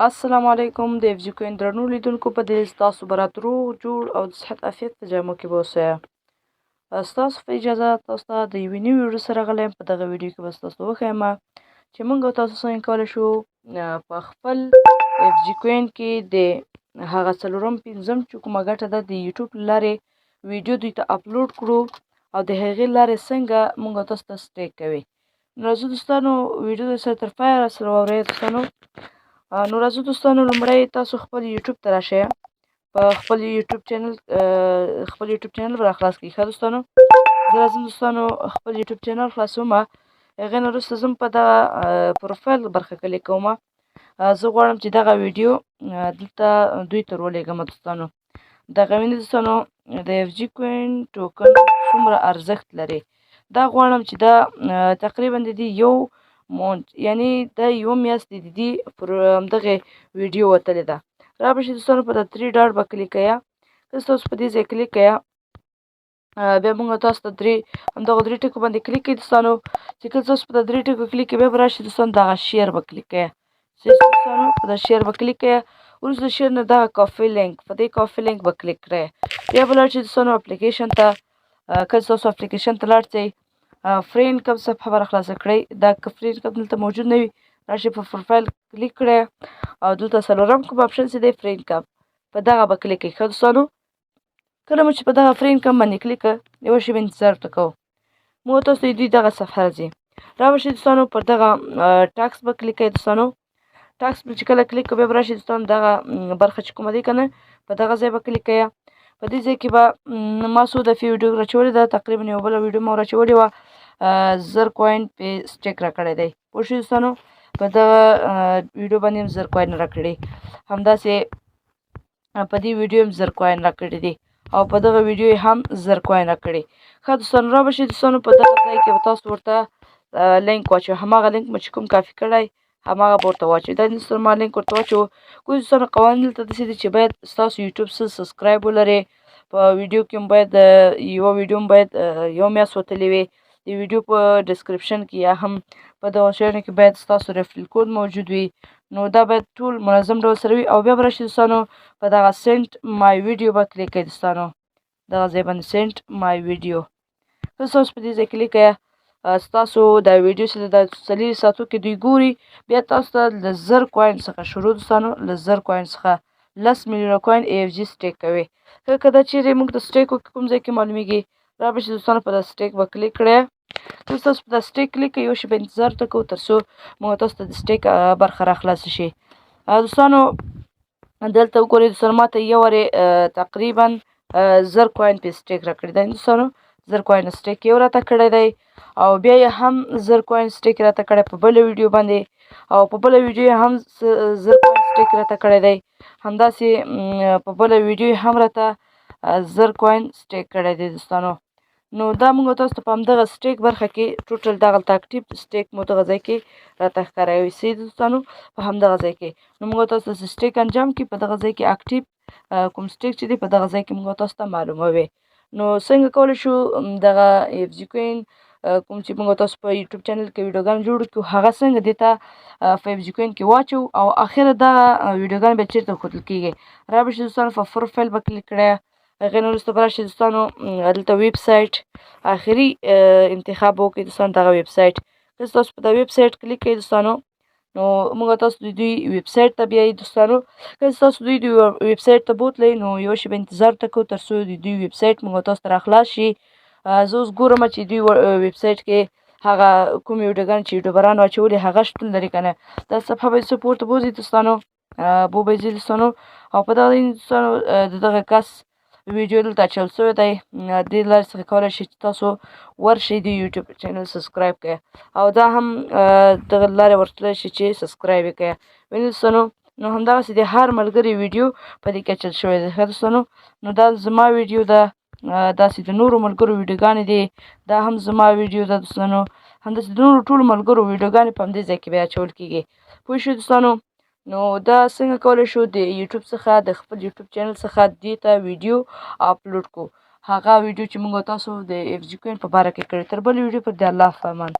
السلام علیکم د FG کوین درنو لیدونکو په دې ستاسو به رات روغ جوړ او د صحت عافیت په جامو کې به اوسئ. ستاسو په اجازه تاسو ته د یوې نوې ویډیو سره راغلی یم. په دغه ویډیو کې به ستاسو وښیم چې موږ او تاسو څنګه کولی شو په خپل FG کوین کې د هغه څلورم پنځم چې کومه ګټه ده د یوټیوب له لارې ویډیو دوی ته اپلوډ کړو او د هغې لارې څنګه موږ او تاسو ته سټیک کوي. نو راځو دوستانو ویډیو سره تر پایه راسره واورئ دوستانو. نو راځو دوستانو لومړی تاسو خپل یوټیوب ته راشئ. په خپل یوټیوب چینل به راخلاص کړئ. ښه دوستانو زه راځم دوستانو خپل یوټیوب چینل خلاصوم. هغې نه وروسته زه په دغه پروفایل برخه کلیک کوم. زه غواړم چې دغه ویډیو دلته دوی ته ورولېږم دوستانو. دغه وینې دوستانو د FG کوین ټوکن څومره ارزښت لري. دا غواړم چې دا تقریبا د دې یو مونټ یعنی دا یوه میاشت د دې پر همدغې ویډیو وتلې ده. را به شي دوستانو په د 3 ډاټ به کلیک کوئ. که تاسو په دې ځای کلیک کوئ بیا موږ تاسو ته همدغه درې ټکو باندې کلیک کوئ دوستانو. چې کله تاسو په د درې ټکو کلیک کوئ بیا به راشي دوستانو دغه شیر به کلیک کوئ. دوستانو په د شیر به کلیک کوئ. وروسته د شیر نه دغه کافي لینک په دې کافي لینک به کلیک کړئ. بیا به لاړ شئ دوستانو اپلیکیشن ته. کله تاسو اپلیکیشن ته لاړ شئ فري انکم صفحه به راخلاصه کړئ. دا که فري انکم دلته موجود نه وي راشئ په پروفایل کلیک کړئ او دلته څلورم کوم اپشن چې دی فري انکم په دغه به کلیک کړئ. ښه دوستانو کله مو چې په دغه فري انکم باندې کلیک کړ یوه شېبه انتظار ورته کوو. موږ تاسو ته دوی دغه صفحه راځي. را به شئ دوستانو پر دغه ټاکس به کلیک کوئ دوستانو. ټاکس چې کله کلیک کړو بیا به راشئ دوستانو دغه برخه چې کومه دی که نه په دغه ځای به کلیک کوئ. په دې ځای کې به ما څو دفعې ویډیو راچولې ده. تقریبا یوه بله ویډیو ما راچولې وه 1000 کوین پې سټیک راکړی دی. پوه شوئ دوستانو په دغه ویډیو باندې هم 1000 کوین راکړي. همداسې په دې ویډیو هم 1000 کوین راکړي دي او په دغه ویډیو یې هم 1000 کوین راکړي. ښه دوستانو را به شئ دوستانو په دغه ځای کې به تاسو ورته لینک واچوئ. هماغه لینک مو چې کوم کافي کړی هماغه به ورته واچوئ. دا دوستانو ما لینک ورته واچوو. کوم دوستانو قوانین دلته داسې دي چې باید ستاسو یوټیوب سبسکرایب ولرئ. په ویډیو کې هم باید یوه ویډیو هم باید یوه میاشت وتلې وي. د ویډیو په ډسکرپشن کې یا هم په دغه شیانو کې باید ستاسو ریفرل کوډ موجود وي. نو دا باید ټول منظم ډول سره وي او بیا به راشئ دوستانو په دغه سینډ مای ویډیو به کلیک کوئ دوستانو. دغه ځای باندې سینډ مای ویډیو که تاسو په دې ځای کلیک کوئ ستاسو دا ویډیو چې د 40 ساعتو کې دوی ګوري بیا تاسو ته له 1000 کوین څخه شروع دوستانو له 1000 کوین څخه 10 میلیونه کوین AFG سټیک کوي. که دا چیرې موږ د سټیک کوم ځای کې معلومیږي را به شي دوستانو په د سټیک به کلیک کړئ. که تاسو په د سټیک کلیک کوئ یوه شېبه انتظار ورته کوو تر څو موږ تاسو ته د سټیک برخه راخلاصه شي. دوستانو دلته وګورئ دوستانو ما ته یو وارې تقریبا 1000 کوین پې سټیک راکړي دی دوستانو. 1000 کوین سټیک یو راته کړی دی او بیا یې هم 1000 کوین سټیک راته کړی په بله ویډیو باندې او په بله ویډیو یې هم 1000 کوین سټیک راته کړی دی. همداسې په بله ویډیو یې هم راته 1000 کوین سټیک کړی دی دوستانو. نو دا موږ تاسو ته په همدغه سټیک برخه کې ټوټل دغلته اکټیو سټیک مو دغه ځای کې راته ښکاروي. صحیح دوستانو په همدغه ځای کې نو موږ تاسو ته سټیک انجام کړي په دغه ځای کې اکټیو کوم سټیک چې دی په دغه ځای کې موږ تاسو ته معلوموي. نو څنګه کولی شو دغه FG کوین کوم چې موږ تاسو په یوټیوب چینل کې ویډیوګان جوړ کړو هغه څنګه دې ته په FG کوین کې واچو او اخره دغه ویډیوګان بیا چېرته ښودل کېږي. را به شي دوستانو په پروفایل به کلیک کړئ. هغې نه وروسته به راشي دوستانو دلته ویب سایټ آخري انتخاب وکړئ دوستانو دغه ویب سایټ. که تاسو په د ویب سایټ کلیک کوئ دوستانو نو موږ تاسو د دوی ویب سایټ ته بیایي دوستانو. که تاسو دوی ویب سایټ ته بوتلی نو یوه شېبه انتظار ورته کوو تر څو د دوی ویب سایټ موږ تاسو ته راخلاص شي. زه اوس ګورم چې دوی ویب سایټ کې هغه کومې ویډیوګانې چې یوټیوبرانو اچولي هغه شتون لري که نه. دا صفحه به څه پورته بوځي دوستانو بوبځي دوستانو او په دغه دوستانو د دغه کس ویډیو دلته اچول شوی دی. دې لارې څخه کولی شئ چې تاسو ورشئ د یوټیوب چینل سبسکرایب کړئ او دا هم دغه لارې ورتللی شئ چې سبسکرایب یې کړئ. وینئ دوستانو نو همدغسې د هر ملګري ویډیو په دې کې اچول شوی دی. ښه دوستانو نو دا زما ویډیو ده داسې د نورو ملګرو ویډیوګانې دي دا هم زما ویډیو ده دوستانو. همداسې د نورو ټولو ملګرو ویډیوګانې په همدې ځای کې بیا اچول کېږي. پوه شوئ دوستانو نو دا څنګه کولی شو د یوټیوب څخه د خپل یوټیوب چینل څخه دې ته ویډیو اپلوډ کړو. هغه ویډیو چې موږ تاسو د FG کوین په باره کې کړی. تر بلې ویډیو پورې د الله په امان.